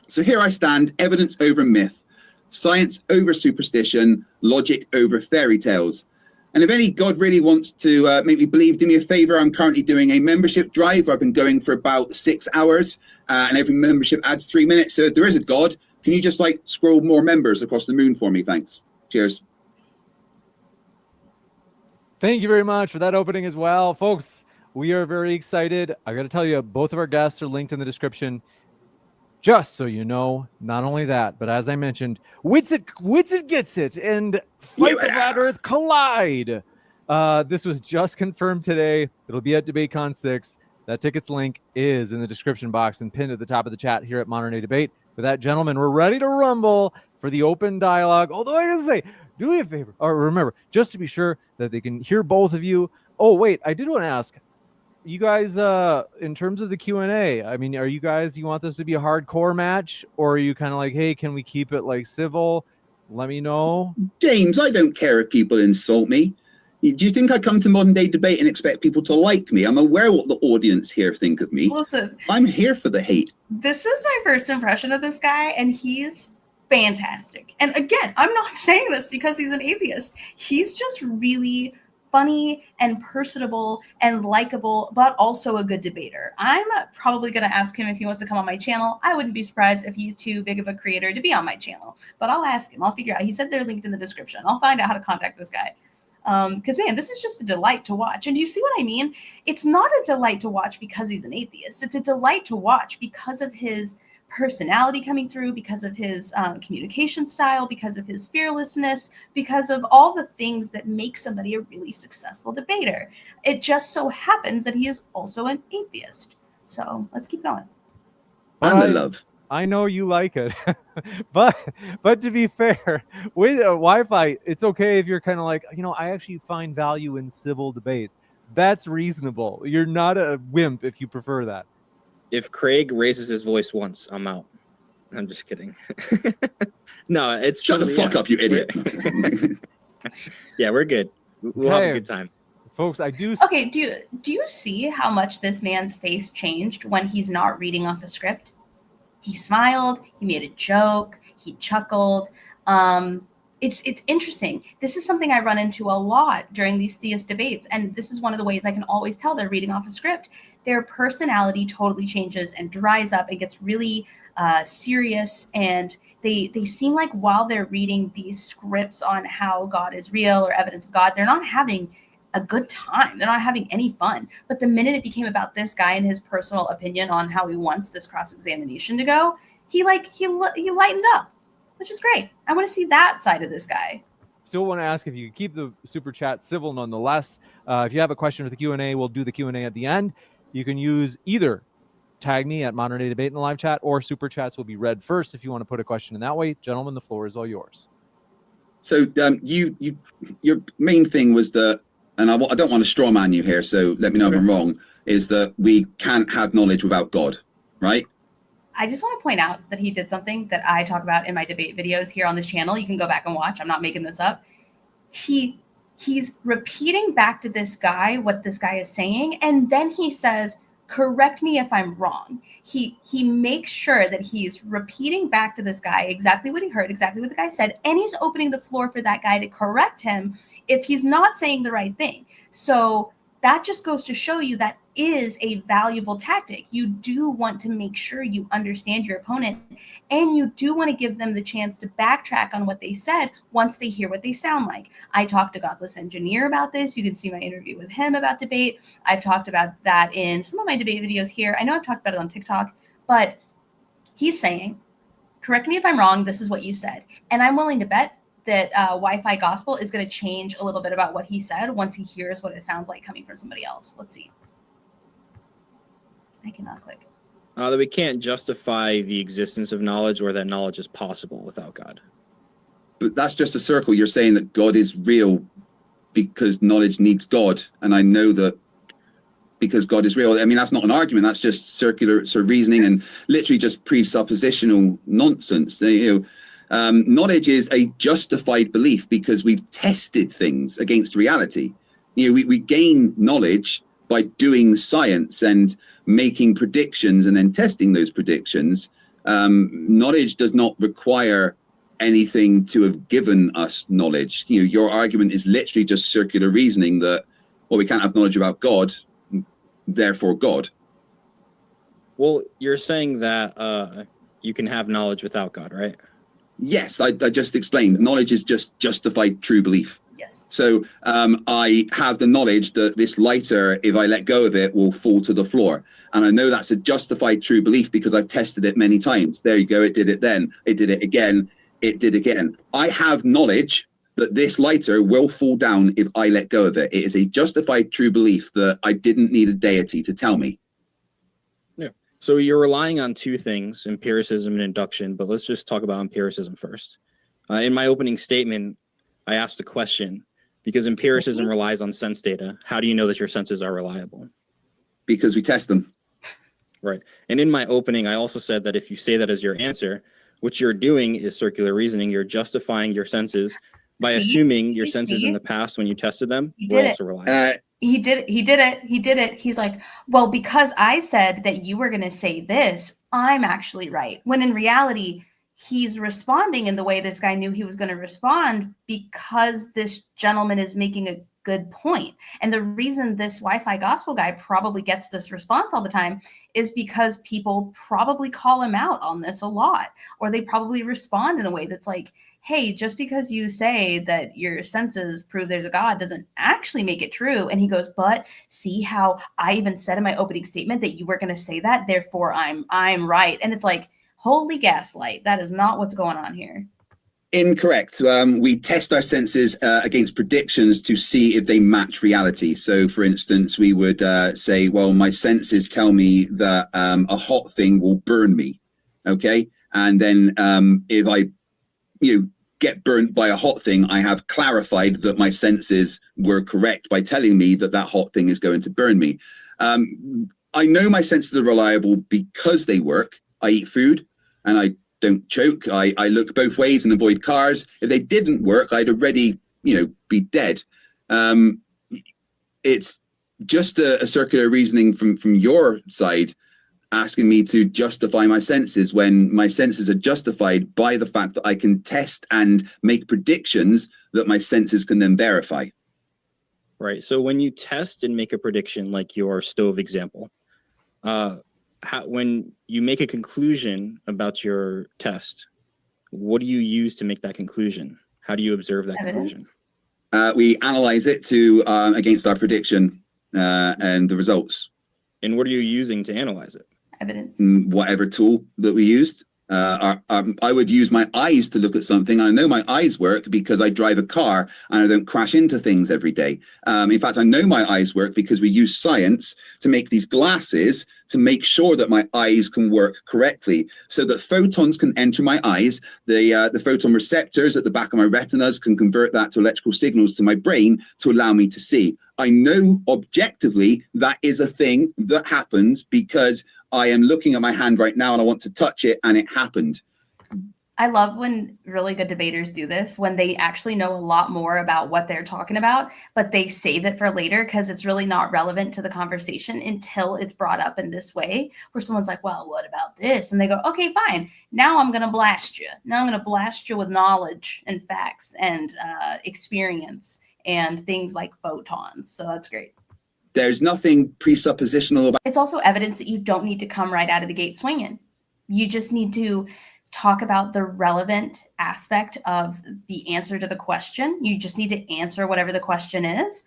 Speaker 2: So here I stand, evidence over myth, science over superstition, logic over fairy tales. And if any God really wants to make me believe, do me a favor. I'm currently doing a membership drive. I've been going for about 6 hours, and every membership adds 3 minutes. So if there is a God, can you just scroll more members across the moon for me? Thanks. Cheers.
Speaker 4: Thank you very much for that opening as well. Folks, we are very excited. I got to tell you, both of our guests are linked in the description. Just so you know, not only that, but as I mentioned, Wits It Gets It and Fight the Flat Earth Collide. This was just confirmed today. It'll be at DebateCon 6. That tickets link is in the description box and pinned at the top of the chat here at Modern Day Debate. With that, gentlemen, we're ready to rumble for the open dialogue. Although I gotta say, do me a favor, or remember, just to be sure that they can hear both of you. Oh, wait, I did want to ask, you guys, in terms of the Q&A, I mean, do you want this to be a hardcore match, or are you kind of like, hey, can we keep it like civil? Let me know.
Speaker 2: James, I don't care if people insult me. Do you think I come to modern day debate and expect people to like me? I'm aware what the audience here think of me.
Speaker 3: Listen,
Speaker 2: I'm here for the hate.
Speaker 3: this is my first impression of this guy, and he's fantastic. And again, I'm not saying this because he's an atheist. He's just really funny and personable and likable, but also a good debater. I'm probably going to ask him if he wants to come on my channel. I wouldn't be surprised if he's too big of a creator to be on my channel, but I'll ask him. I'll figure out. He said they're linked in the description. I'll find out how to contact this guy. Because, man, this is just a delight to watch. And do you see what I mean? It's not a delight to watch because he's an atheist. It's a delight to watch because of his personality coming through, because of his communication style, because of his fearlessness, because of all the things that make somebody a really successful debater. It just so happens that he is also an atheist. So let's keep going.
Speaker 2: I'm in love.
Speaker 4: I know you like it, but to be fair, with Wi-Fi, it's okay if you're kind of like, I actually find value in civil debates. That's reasonable. You're not a wimp if you prefer that.
Speaker 1: If Craig raises his voice once, I'm out. I'm just kidding. No, it's
Speaker 2: shut the fuck up, you idiot.
Speaker 1: Yeah, we're good. We'll have a good time,
Speaker 4: folks.
Speaker 3: Okay. Do you see how much this man's face changed when he's not reading off a script? He smiled, he made a joke, he chuckled. It's interesting. This is something I run into a lot during these theist debates, and this is one of the ways I can always tell they're reading off a script. Their personality totally changes and dries up and gets really serious, and they seem like while they're reading these scripts on how God is real or evidence of God, they're not having a good time. They're not having any fun. But the minute it became about this guy and his personal opinion on how he wants this cross-examination to go, he lightened up, which is great. I want to see that side of this guy.
Speaker 4: Still want to ask if you could keep the super chat civil nonetheless. If you have a question for the Q&A, we'll do the Q&A at the end. You can use either tag me at Modern Day Debate in the live chat, or super chats will be read first if you want to put a question in that way. Gentlemen, the floor is all yours.
Speaker 2: So your main thing was that, and I don't want to straw man you here, so let me know if I'm wrong, is that we can't have knowledge without God, right?
Speaker 3: I just want to point out that he did something that I talk about in my debate videos here on this channel. You can go back and watch. I'm not making this up. He's repeating back to this guy what this guy is saying, and then he says, correct me if I'm wrong. He makes sure that he's repeating back to this guy exactly what he heard, exactly what the guy said, and he's opening the floor for that guy to correct him if he's not saying the right thing. So that just goes to show you that is a valuable tactic. You do want to make sure you understand your opponent, and you do want to give them the chance to backtrack on what they said once they hear what they sound like. I talked to Godless Engineer about this. You can see my interview with him about debate. I've talked about that in some of my debate videos here. I know I've talked about it on TikTok, but he's saying, correct me if I'm wrong, this is what you said. And I'm willing to bet that Wi-Fi Gospel is going to change a little bit about what he said once he hears what it sounds like coming from somebody else. Let's see. I cannot click.
Speaker 1: That we can't justify the existence of knowledge, or that knowledge is possible without God.
Speaker 2: But that's just a circle. You're saying that God is real because knowledge needs God. And I know that because God is real. I mean, that's not an argument. That's just circular sort of reasoning and literally just presuppositional nonsense. Knowledge is a justified belief because we've tested things against reality. We gain knowledge by doing science and making predictions and then testing those predictions. Knowledge does not require anything to have given us knowledge. Your argument is literally just circular reasoning that, well, we can't have knowledge about God, therefore God.
Speaker 1: Well, you're saying that you can have knowledge without God, right?
Speaker 2: Yes, I just explained. Knowledge is just justified true belief.
Speaker 3: Yes.
Speaker 2: So I have the knowledge that this lighter, if I let go of it, will fall to the floor. And I know that's a justified true belief because I've tested it many times. There you go. It did it then. It did it again. It did again. I have knowledge that this lighter will fall down if I let go of it. It is a justified true belief that I didn't need a deity to tell me.
Speaker 1: Yeah. So you're relying on two things, empiricism and induction, but let's just talk about empiricism first. In my opening statement, I asked a question, because empiricism relies on sense data. How do you know that your senses are reliable?
Speaker 2: because we test them.
Speaker 1: Right. And in my opening, I also said that if you say that as your answer, what you're doing is circular reasoning. You're justifying your senses by assuming your senses in the past when you tested them were also reliable.
Speaker 3: He did it. He's like, well, because I said that you were going to say this, I'm actually right. When in reality, he's responding in the way this guy knew he was going to respond because this gentleman is making a good point. And the reason this Wi-Fi gospel guy probably gets this response all the time is because people probably call him out on this a lot, or they probably respond in a way that's like, hey, just because you say that your senses prove there's a God doesn't actually make it true. And he goes, but see how I even said in my opening statement that you were going to say that, therefore I'm right. And it's like, holy gaslight. That is not what's going on here.
Speaker 2: Incorrect. We test our senses against predictions to see if they match reality. So, for instance, we would say, well, my senses tell me that a hot thing will burn me. Okay. And then if I get burnt by a hot thing, I have clarified that my senses were correct by telling me that that hot thing is going to burn me. I know my senses are reliable because they work. I eat food and I don't choke. I look both ways and avoid cars. If they didn't work, I'd already, be dead. It's just a circular reasoning from your side, asking me to justify my senses when my senses are justified by the fact that I can test and make predictions that my senses can then verify.
Speaker 1: Right. So when you test and make a prediction, like your stove example, when you make a conclusion about your test, what do you use to make that conclusion? How do you observe that conclusion?
Speaker 2: We analyze it to against our prediction and the results.
Speaker 1: And what are you using to analyze it?
Speaker 3: Evidence.
Speaker 2: Whatever tool that we used. I would use my eyes to look at something. I know my eyes work because I drive a car and I don't crash into things every day. In fact, I know my eyes work because we use science to make these glasses to make sure that my eyes can work correctly so that photons can enter my eyes. The photon receptors at the back of my retinas can convert that to electrical signals to my brain to allow me to see. I know objectively that is a thing that happens because I am looking at my hand right now and I want to touch it and it happened.
Speaker 3: I love when really good debaters do this, when they actually know a lot more about what they're talking about, but they save it for later because it's really not relevant to the conversation until it's brought up in this way, where someone's like, well, what about this? And they go, okay, fine. Now I'm going to blast you. Now I'm going to blast you with knowledge and facts and experience and things like photons. So that's great.
Speaker 2: There's nothing presuppositional about.
Speaker 3: It's also evidence that you don't need to come right out of the gate swinging. You just need to talk about the relevant aspect of the answer to the question. You just need to answer whatever the question is,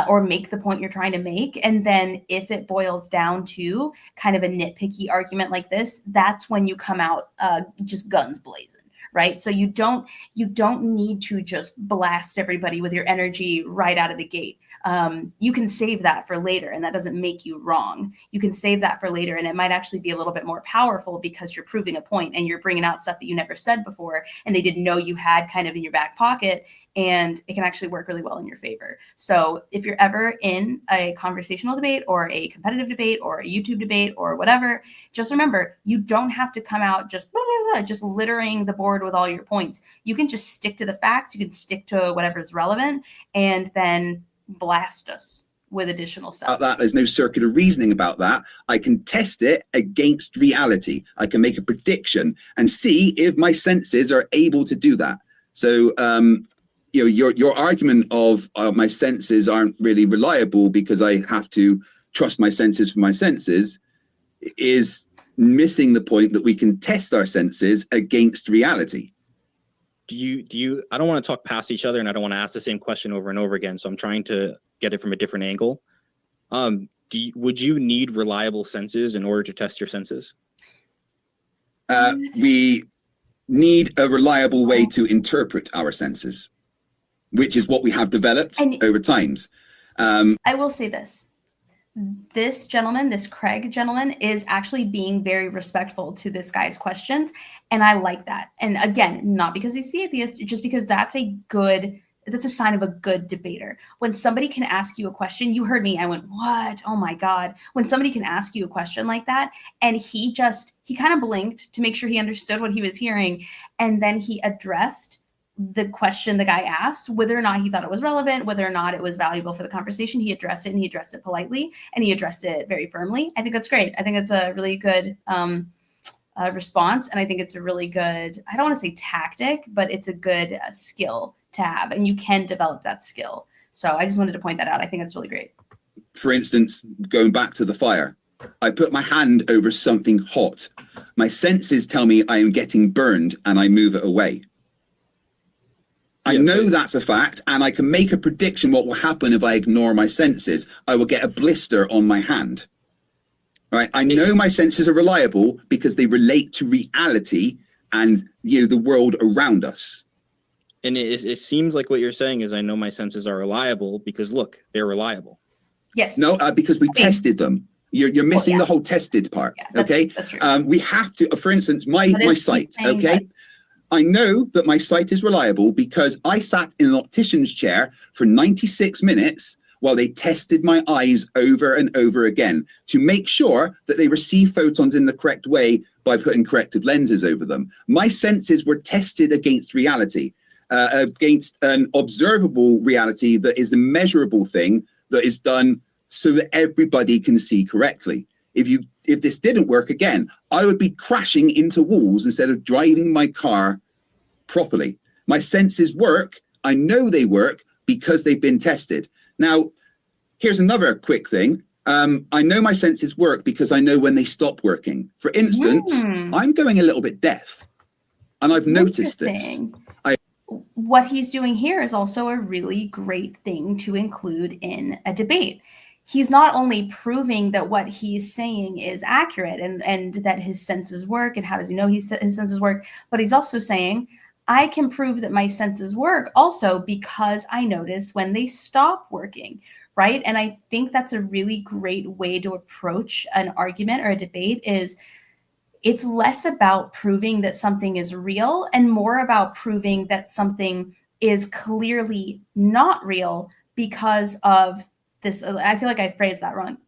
Speaker 3: or make the point you're trying to make. And then if it boils down to kind of a nitpicky argument like this, that's when you come out just guns blazing. Right. So you don't need to just blast everybody with your energy right out of the gate. You can save that for later, and that doesn't make you wrong. You can save that for later, and it might actually be a little bit more powerful because you're proving a point and you're bringing out stuff that you never said before and they didn't know you had kind of in your back pocket, and it can actually work really well in your favor. So if you're ever in a conversational debate or a competitive debate or a YouTube debate or whatever, just remember, you don't have to come out just blah, blah, blah, just littering the board with all your points. You can just stick to the facts. You can stick to whatever is relevant and then blast us with additional stuff.
Speaker 2: About that, there's no circular reasoning about that. I can test it against reality. I can make a prediction and see if my senses are able to do that. So, your argument of my senses aren't really reliable because I have to trust my senses for my senses is missing the point that we can test our senses against reality.
Speaker 1: Do you, I don't want to talk past each other and I don't want to ask the same question over and over again. So I'm trying to get it from a different angle. Would you need reliable senses in order to test your senses?
Speaker 2: We need a reliable way to interpret our senses, which is what we have developed over times.
Speaker 3: I will say this. This gentleman, this Craig gentleman, is actually being very respectful to this guy's questions. And I like that. And again, not because he's the atheist, just because that's a good that's a sign of a good debater. When somebody can ask you a question, you heard me, I went, what? Oh my God. When somebody can ask you a question like that, and he kind of blinked to make sure he understood what he was hearing, and then he addressed the question the guy asked, whether or not he thought it was relevant, whether or not it was valuable for the conversation, he addressed it, and he addressed it politely, and he addressed it very firmly. I think that's great. I think it's a really good response. And I think it's a really good, I don't want to say tactic, but it's a good skill to have, and you can develop that skill. So I just wanted to point that out. I think that's really great.
Speaker 2: For instance, going back to the fire, I put my hand over something hot. My senses tell me I am getting burned, and I move it away. I know that's a fact, and I can make a prediction what will happen if I ignore my senses. I will get a blister on my hand. Right? I know my senses are reliable because they relate to reality and the world around us.
Speaker 1: And it seems like what you're saying is, I know my senses are reliable because look, they're reliable.
Speaker 3: Yes.
Speaker 2: No, because we tested them. You're missing the whole tested part.
Speaker 3: Yeah,
Speaker 2: okay.
Speaker 3: That's true.
Speaker 2: We have to, for instance, my sight. Okay. I know that my sight is reliable because I sat in an optician's chair for 96 minutes while they tested my eyes over and over again to make sure that they receive photons in the correct way by putting corrective lenses over them. My senses were tested against reality, against an observable reality that is a measurable thing that is done so that everybody can see correctly. If this didn't work, again, I would be crashing into walls instead of driving my car properly. My senses work. I know they work because they've been tested. Now, here's another quick thing. I know my senses work because I know when they stop working. For instance, I'm going a little bit deaf, and I've noticed this.
Speaker 3: What he's doing here is also a really great thing to include in a debate. He's not only proving that what he's saying is accurate and that his senses work, and how does he know his senses work, but he's also saying, I can prove that my senses work also because I notice when they stop working, right? And I think that's a really great way to approach an argument or a debate. Is it's less about proving that something is real and more about proving that something is clearly not real because of this. I feel like I phrased that wrong.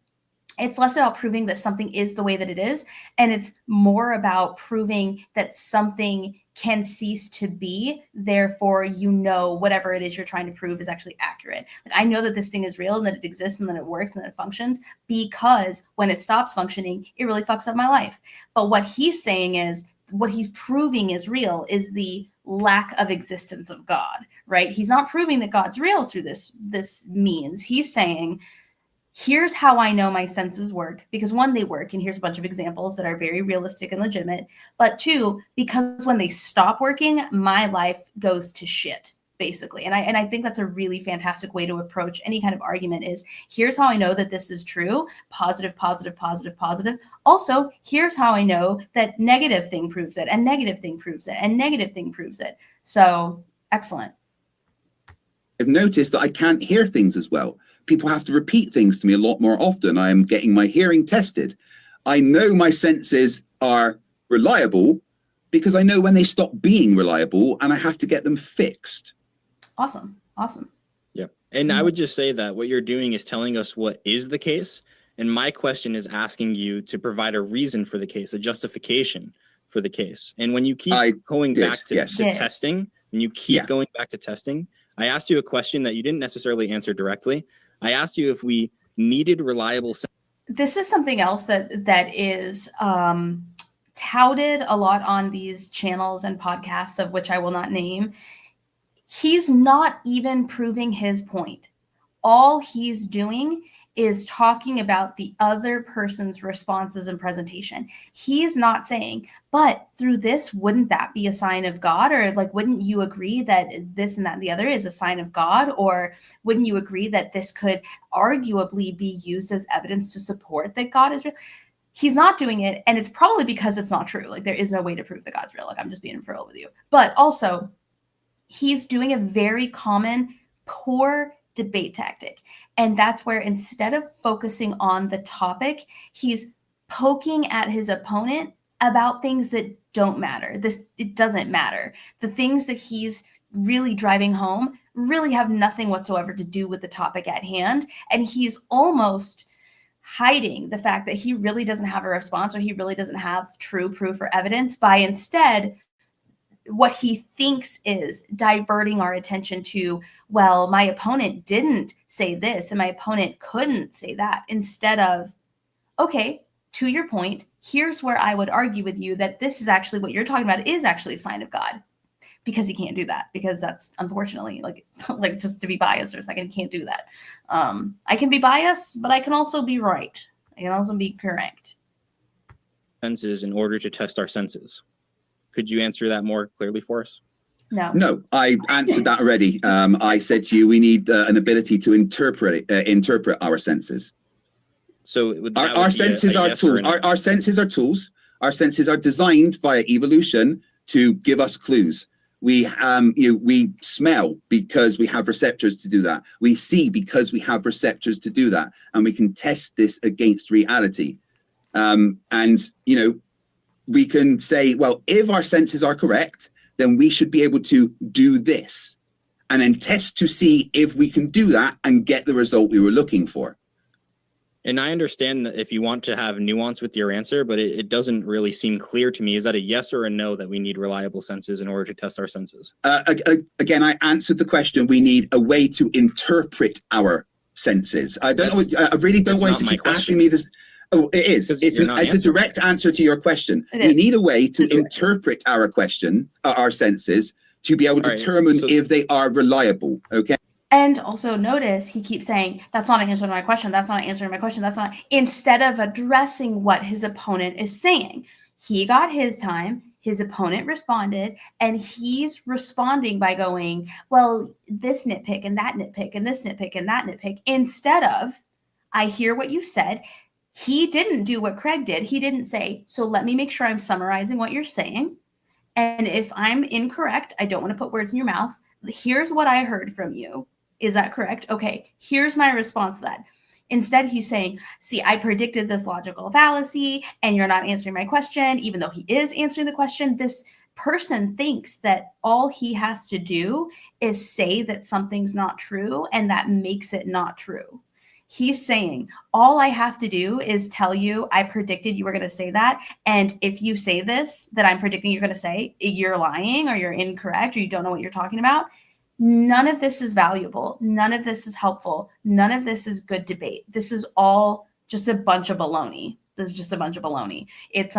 Speaker 3: It's less about proving that something is the way that it is, and it's more about proving that something can cease to be. Therefore, whatever it is you're trying to prove is actually accurate. Like, I know that this thing is real and that it exists and that it works and that it functions because when it stops functioning, it really fucks up my life. But what he's saying is, what he's proving is real is the lack of existence of God, right? He's not proving that God's real through this means. He's saying, here's how I know my senses work, because one, they work, and here's a bunch of examples that are very realistic and legitimate, but two, because when they stop working, my life goes to shit, basically. And I think that's a really fantastic way to approach any kind of argument. Is here's how I know that this is true, positive, positive, positive, positive. Also, here's how I know that negative thing proves it, and negative thing proves it, and negative thing proves it. So excellent.
Speaker 2: I've noticed that I can't hear things as well. People have to repeat things to me a lot more often. I am getting my hearing tested. I know my senses are reliable because I know when they stop being reliable, and I have to get them fixed.
Speaker 3: Awesome.
Speaker 1: Yep. And I would just say that what you're doing is telling us what is the case. And my question is asking you to provide a reason for the case, a justification for the case. And when you keep going back to testing, when you keep going back to testing, I asked you a question that you didn't necessarily answer directly. I asked you if we needed reliable.
Speaker 3: This is something else that is touted a lot on these channels and podcasts, of which I will not name. He's not even proving his point. All he's doing is talking about the other person's responses and presentation. He is not saying, but through this, wouldn't that be a sign of God? Or like, wouldn't you agree that this and that and the other is a sign of God? Or wouldn't you agree that this could arguably be used as evidence to support that God is real? He's not doing it. And it's probably because it's not true. Like, there is no way to prove that God's real. Like, I'm just being for real with you. But also, he's doing a very common, poor debate tactic. And that's where, instead of focusing on the topic, he's poking at his opponent about things that don't matter. It doesn't matter. The things that he's really driving home really have nothing whatsoever to do with the topic at hand. And he's almost hiding the fact that he really doesn't have a response, or he really doesn't have true proof or evidence, by instead what he thinks is diverting our attention to, well, my opponent didn't say this and my opponent couldn't say that, instead of, okay, to your point, here's where I would argue with you that this is actually what you're talking about is actually a sign of God. Because he can't do that, because that's unfortunately like just to be biased for a second, he can't do that. I can be biased, but I can also be right. I can also be correct.
Speaker 1: Senses in order to test our senses. Could you answer that more clearly for us?
Speaker 2: No, I answered that already. I said to you, we need an ability to interpret our senses.
Speaker 1: So
Speaker 2: our senses are tools. Our senses are tools. Our senses are designed via evolution to give us clues. We smell because we have receptors to do that. We see because we have receptors to do that, and we can test this against reality. We can say, well, if our senses are correct, then we should be able to do this, and then test to see if we can do that and get the result we were looking for.
Speaker 1: And I understand that if you want to have nuance with your answer, but it doesn't really seem clear to me. Is that a yes or a no that we need reliable senses in order to test our senses?
Speaker 2: Again, I answered the question. We need a way to interpret our senses. I really don't want you to keep asking me this. Oh, it is. It's a direct answer to your question. We need a way to interpret our senses to be able to determine if they are reliable. Okay.
Speaker 3: And also notice he keeps saying, that's not answering my question. That's not answering my question. That's not, instead of addressing what his opponent is saying. He got his time, his opponent responded, and he's responding by going, well, this nitpick and that nitpick and this nitpick and that nitpick, instead of, I hear what you said. He didn't do what Craig did. He didn't say, so let me make sure I'm summarizing what you're saying. And if I'm incorrect, I don't want to put words in your mouth. Here's what I heard from you. Is that correct? Okay, here's my response to that. Instead, he's saying, see, I predicted this logical fallacy and you're not answering my question, even though he is answering the question. This person thinks that all he has to do is say that something's not true, and that makes it not true. He's saying, all I have to do is tell you, I predicted you were going to say that. And if you say this, that I'm predicting you're going to say, you're lying or you're incorrect or you don't know what you're talking about. None of this is valuable. None of this is helpful. None of this is good debate. This is all just a bunch of baloney. This is just a bunch of baloney. It's,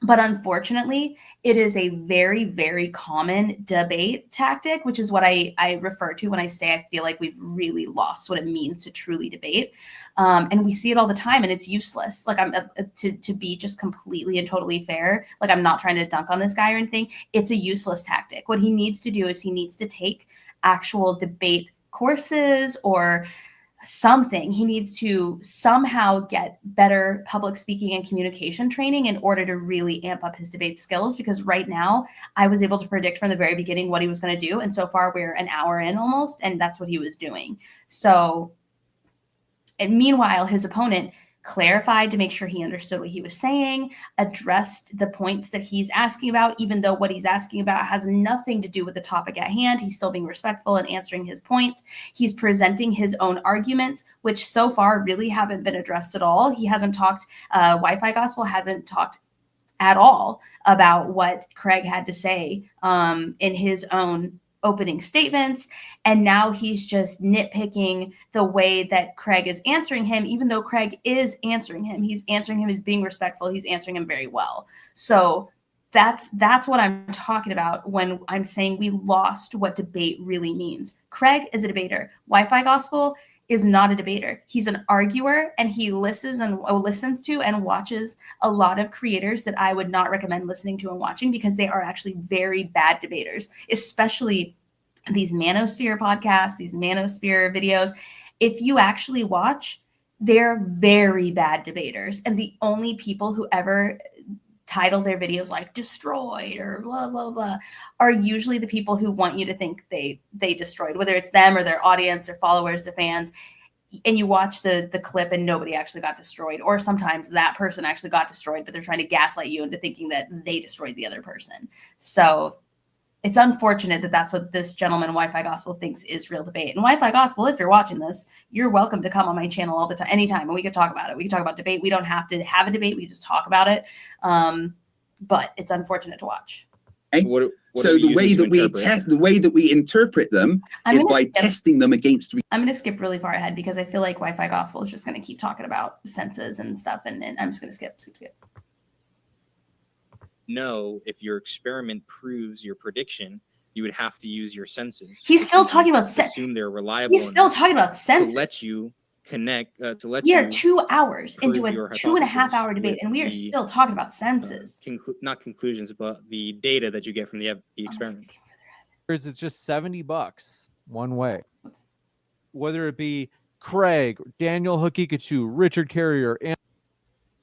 Speaker 3: but unfortunately, it is a very, very common debate tactic, which is what I refer to when I say I feel like we've really lost what it means to truly debate. And we see it all the time, and it's useless. Like, I'm to be just completely and totally fair. Like, I'm not trying to dunk on this guy or anything. It's a useless tactic. What he needs to do is he needs to take actual debate courses or something. He needs to somehow get better public speaking and communication training in order to really amp up his debate skills, because right now I was able to predict from the very beginning what he was going to do, and so far we're an hour in almost, and that's what he was doing. So, and meanwhile, his opponent clarified to make sure he understood what he was saying, addressed the points that he's asking about, even though what he's asking about has nothing to do with the topic at hand. He's still being respectful and answering his points. He's presenting his own arguments, which so far really haven't been addressed at all. He hasn't talked, Wi-Fi Gospel hasn't talked at all about what Craig had to say in his own opening statements, and now he's just nitpicking the way that Craig is answering him, even though Craig is answering him. He's answering him as being respectful. He's answering him very well. So that's what I'm talking about when I'm saying we lost what debate really means. Craig is a debater. Wi-Fi Gospel is not a debater. He's an arguer, and he listens to and watches a lot of creators that I would not recommend listening to and watching, because they are actually very bad debaters, especially these manosphere podcasts, these manosphere videos. If you actually watch, they're very bad debaters. And the only people who ever title their videos like destroyed or blah, blah, blah, are usually the people who want you to think they destroyed, whether it's them or their audience, their followers, their fans. And you watch the clip and nobody actually got destroyed. Or sometimes that person actually got destroyed, but they're trying to gaslight you into thinking that they destroyed the other person. So it's unfortunate that that's what this gentleman, Wi-Fi Gospel, thinks is real debate. And Wi-Fi Gospel, if you're watching this, you're welcome to come on my channel all the time, anytime, and we could talk about it. We can talk about debate. We don't have to have a debate. We just talk about it. But it's unfortunate to watch.
Speaker 2: So the way that we interpret them is by testing them against.
Speaker 3: I'm going to skip really far ahead because I feel like Wi-Fi Gospel is just going to keep talking about senses and stuff, and I'm just going to skip.
Speaker 1: No, if your experiment proves your prediction, you would have to use your senses.
Speaker 3: He's still talking about senses.
Speaker 1: Assume they're reliable.
Speaker 3: He's still talking about senses.
Speaker 1: To let you connect.
Speaker 3: We are 2 hours into a 2.5 hour debate, and we are still talking about senses.
Speaker 1: Not conclusions, but the data that you get from the experiment.
Speaker 4: It's just $70 one way. Oops. Whether it be Craig, Daniel Hakikachu, Richard Carrier, and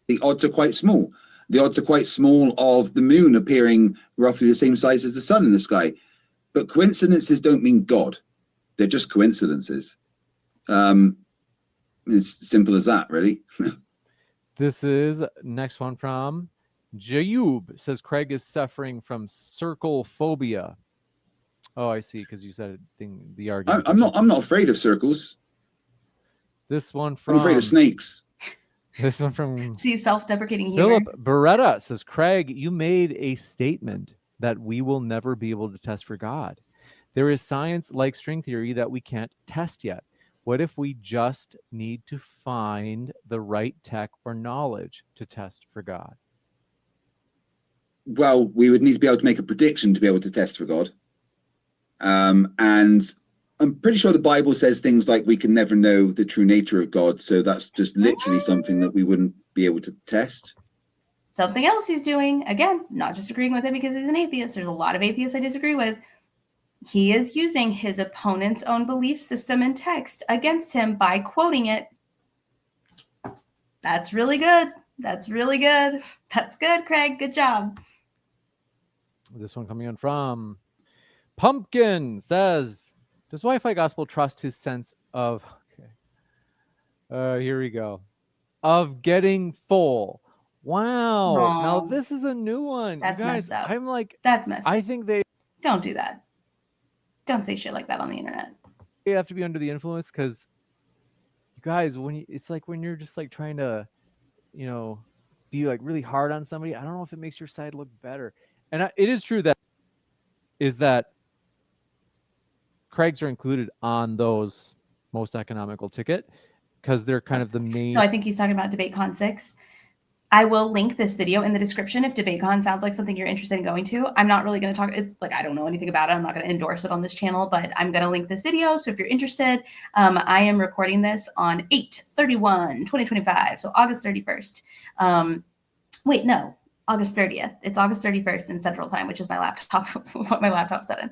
Speaker 2: the odds are quite small. The odds are quite small of the moon appearing roughly the same size as the sun in the sky. But coincidences don't mean God. They're just coincidences. It's simple as that, really.
Speaker 4: This is next one from Jayub. Says Craig is suffering from circle phobia. Oh, I see. Because you said the argument.
Speaker 2: I'm not afraid of circles.
Speaker 4: This one from.
Speaker 2: I'm afraid of snakes.
Speaker 4: This one from
Speaker 3: see self-deprecating humor.
Speaker 4: Philip Beretta says, Craig, you made a statement that we will never be able to test for God. There is science like string theory that we can't test yet. What if we just need to find the right tech or knowledge to test for God?
Speaker 2: Well, we would need to be able to make a prediction to be able to test for God. And I'm pretty sure the Bible says things like we can never know the true nature of God. So that's just literally something that we wouldn't be able to test.
Speaker 3: Something else he's doing, again, not just agreeing with him because he's an atheist. There's a lot of atheists I disagree with. He is using his opponent's own belief system and text against him by quoting it. That's really good. That's really good. That's good, Craig. Good job.
Speaker 4: This one coming in from Pumpkin says, does Wi-Fi Gospel trust his sense of, here we go, of getting full? Wow.
Speaker 3: Aww.
Speaker 4: Now this is a new one.
Speaker 3: That's
Speaker 4: you guys,
Speaker 3: messed up.
Speaker 4: I'm like,
Speaker 3: that's messed up.
Speaker 4: I think they
Speaker 3: don't do that. Don't say shit like that on the internet.
Speaker 4: You have to be under the influence because you guys, it's like when you're just like trying to, be like really hard on somebody. I don't know if it makes your side look better. And it is true that Craig's are included on those most economical ticket because they're kind of the main.
Speaker 3: So I think he's talking about DebateCon 6. I will link this video in the description if DebateCon sounds like something you're interested in going to. I'm not really going to talk. It's like, I don't know anything about it. I'm not going to endorse it on this channel, but I'm going to link this video. So if you're interested, I am recording this on 8/31/2025. So August 31st. Wait, no, August 30th. It's August 31st in Central Time, which is my laptop, what my laptop set in.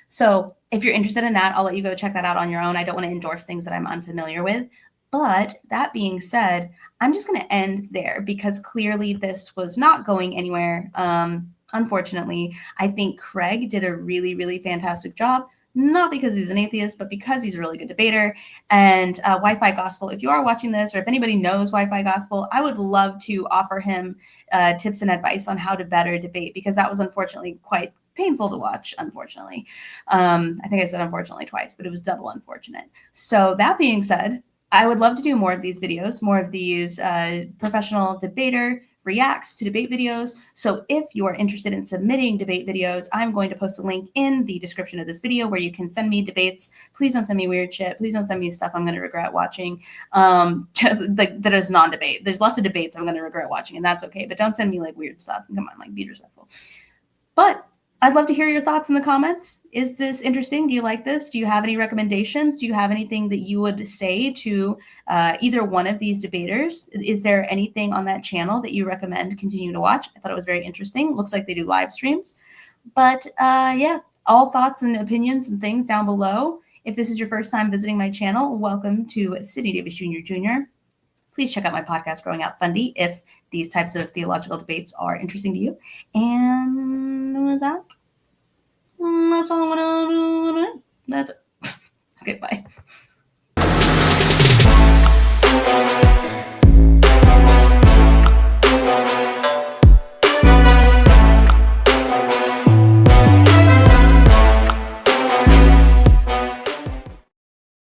Speaker 3: So if you're interested in that, I'll let you go check that out on your own. I don't want to endorse things that I'm unfamiliar with. But that being said, I'm just going to end there because clearly this was not going anywhere. Unfortunately, I think Craig did a really, really fantastic job, not because he's an atheist, but because he's a really good debater. And Wi-Fi Gospel, if you are watching this or if anybody knows Wi-Fi Gospel, I would love to offer him tips and advice on how to better debate because that was unfortunately quite painful to watch, unfortunately. I think I said unfortunately twice, but it was double unfortunate. So that being said, I would love to do more of these videos, more of these professional debater reacts to debate videos. So if you are interested in submitting debate videos, I'm going to post a link in the description of this video where you can send me debates. Please don't send me weird shit. Please don't send me stuff I'm going to regret watching that is non-debate. There's lots of debates I'm going to regret watching, and that's okay. But don't send me like weird stuff. Come on, like be respectful. But I'd love to hear your thoughts in the comments. Is this interesting? Do you like this? Do you have any recommendations? Do you have anything that you would say to either one of these debaters? Is there anything on that channel that you recommend continue to watch? I thought it was very interesting. Looks like they do live streams. But yeah, all thoughts and opinions and things down below. If this is your first time visiting my channel, welcome to Sidney Davis Jr. Please check out my podcast, Growing Out Fundie, if these types of theological debates are interesting to you. And with that, that's all I'm going to do. That's it. Okay, bye.